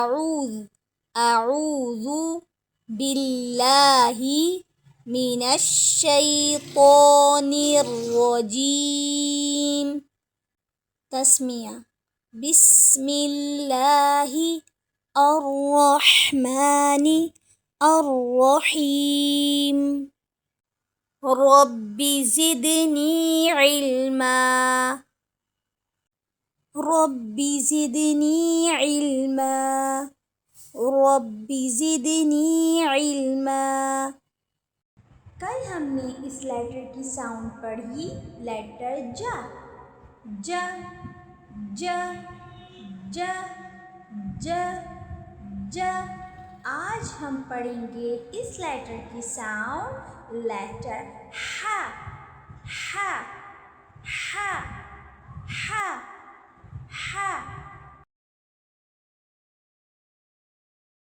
أعوذ أعوذ بالله من الشيطان الرجيم. تسمية. بسم الله الرحمن الرحيم. رب زدني علما. رب زدني علما. رب زدني علما. कल हमने इस लेटर की साउंड पढ़ी, लेटर ज ज ज ज ज ज। आज हम पढ़ेंगे इस लेटर की साउंड, लेटर ह ह ह ह ह।